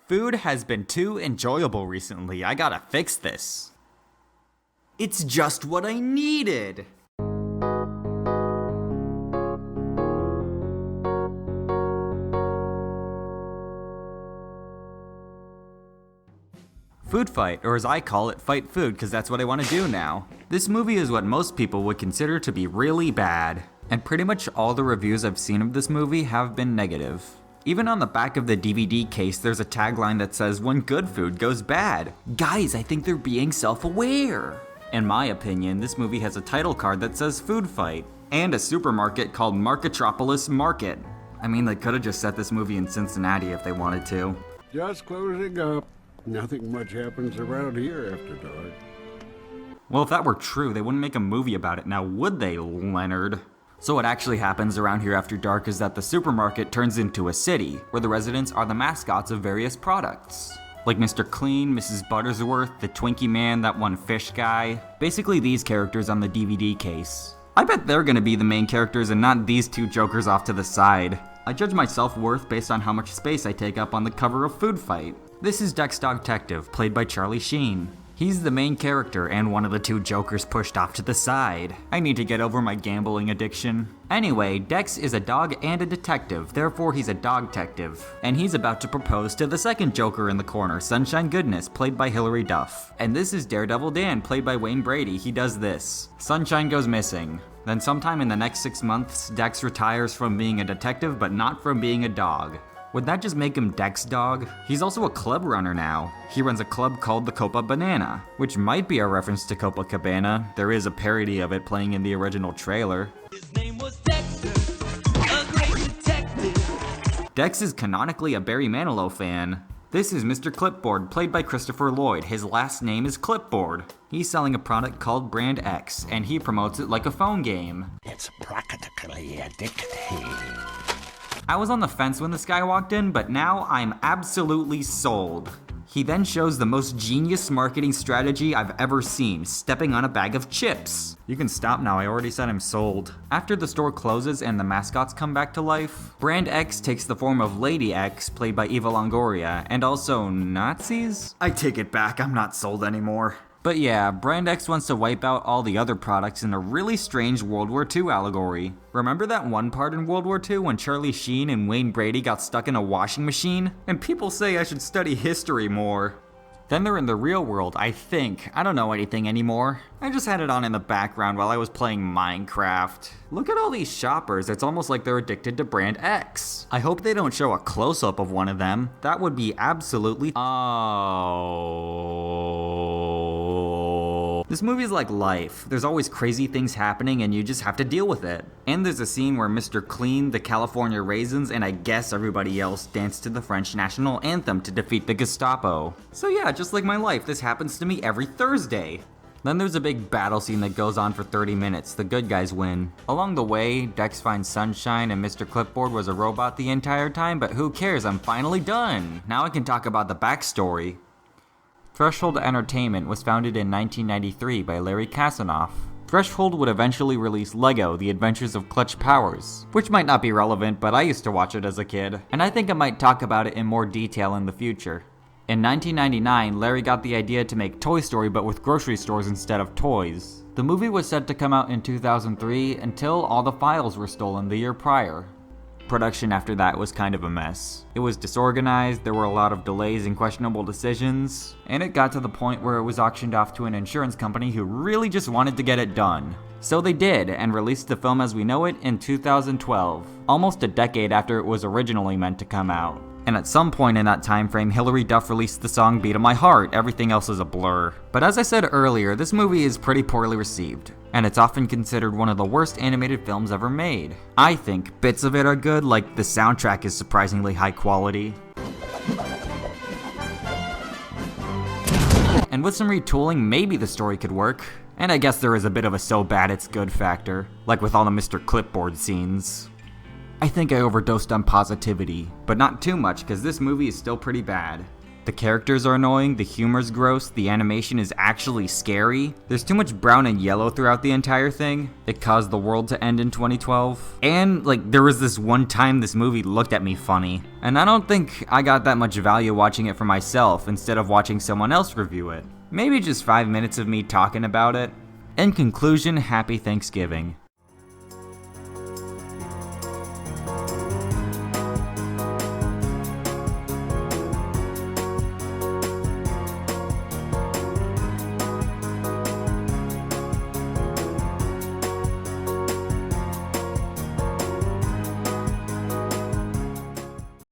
Food has been too enjoyable recently. I gotta fix this. It's just what I needed! Foodfight, or as I call it, Fight Food, because that's what I want to do now. This movie is what most people would consider to be really bad, and pretty much all the reviews I've seen of this movie have been negative. Even on the back of the DVD case, there's a tagline that says, "When good food goes bad." Guys, I think they're being self-aware. In my opinion, this movie has a title card that says Foodfight, and a supermarket called Marketropolis Market. I mean, they could have just set this movie in Cincinnati if they wanted to. Just closing up. Nothing much happens around here after dark. Well, if that were true, they wouldn't make a movie about it now, would they, Leonard? So what actually happens around here after dark is that the supermarket turns into a city, where the residents are the mascots of various products. Like Mr. Clean, Mrs. Buttersworth, the Twinkie Man, that one fish guy. Basically these characters on the DVD case. I bet they're gonna be the main characters and not these two jokers off to the side. I judge my self-worth based on how much space I take up on the cover of Foodfight. This is Dex Dogtective, played by Charlie Sheen. He's the main character and one of the two jokers pushed off to the side. I need to get over my gambling addiction. Anyway, Dex is a dog and a detective, therefore he's a dog-tective. And he's about to propose to the second joker in the corner, Sunshine Goodness, played by Hilary Duff. And this is Daredevil Dan, played by Wayne Brady. He does this. Sunshine goes missing. Then sometime in the next 6 months, Dex retires from being a detective, but not from being a dog. Would that just make him Dex Dog? He's also a club runner now. He runs a club called the Copa Banana, which might be a reference to Copacabana. There is a parody of it playing in the original trailer. His name was Dexter, a great detective. Dex is canonically a Barry Manilow fan. This is Mr. Clipboard, played by Christopher Lloyd. His last name is Clipboard. He's selling a product called Brand X, and he promotes it like a phone game. It's practically addictive. I was on the fence when this guy walked in, but now I'm absolutely sold. He then shows the most genius marketing strategy I've ever seen, stepping on a bag of chips. You can stop now, I already said I'm sold. After the store closes and the mascots come back to life, Brand X takes the form of Lady X, played by Eva Longoria, and also Nazis? I take it back, I'm not sold anymore. But yeah, Brand X wants to wipe out all the other products in a really strange World War II allegory. Remember that one part in World War II when Charlie Sheen and Wayne Brady got stuck in a washing machine? And people say I should study history more. Then they're in the real world, I think. I don't know anything anymore. I just had it on in the background while I was playing Minecraft. Look at all these shoppers, it's almost like they're addicted to Brand X. I hope they don't show a close-up of one of them. That would be absolutely... This movie's like life. There's always crazy things happening and you just have to deal with it. And there's a scene where Mr. Clean, the California Raisins, and I guess everybody else dance to the French national anthem to defeat the Gestapo. So yeah, just like my life, this happens to me every Thursday. Then there's a big battle scene that goes on for 30 minutes. The good guys win. Along the way, Dex finds Sunshine and Mr. Clipboard was a robot the entire time, but who cares, I'm finally done. Now I can talk about the backstory. Threshold Entertainment was founded in 1993 by Larry Kasanoff. Threshold would eventually release Lego: The Adventures of Clutch Powers, which might not be relevant, but I used to watch it as a kid, and I think I might talk about it in more detail in the future. In 1999, Larry got the idea to make Toy Story but with grocery stores instead of toys. The movie was set to come out in 2003 until all the files were stolen the year prior. Production after that was kind of a mess. It was disorganized, there were a lot of delays and questionable decisions, and it got to the point where it was auctioned off to an insurance company who really just wanted to get it done. So they did, and released the film as we know it in 2012, almost a decade after it was originally meant to come out. And at some point in that time frame, Hilary Duff released the song Beat of My Heart. Everything else is a blur. But as I said earlier, this movie is pretty poorly received, and it's often considered one of the worst animated films ever made. I think bits of it are good, like the soundtrack is surprisingly high quality. And with some retooling, maybe the story could work. And I guess there is a bit of a so bad it's good factor, like with all the Mr. Clipboard scenes. I think I overdosed on positivity, but not too much because this movie is still pretty bad. The characters are annoying, the humor's gross, the animation is actually scary. There's too much brown and yellow throughout the entire thing. It caused the world to end in 2012. And, like, there was this one time this movie looked at me funny. And I don't think I got that much value watching it for myself instead of watching someone else review it. Maybe just 5 minutes of me talking about it. In conclusion, happy Thanksgiving.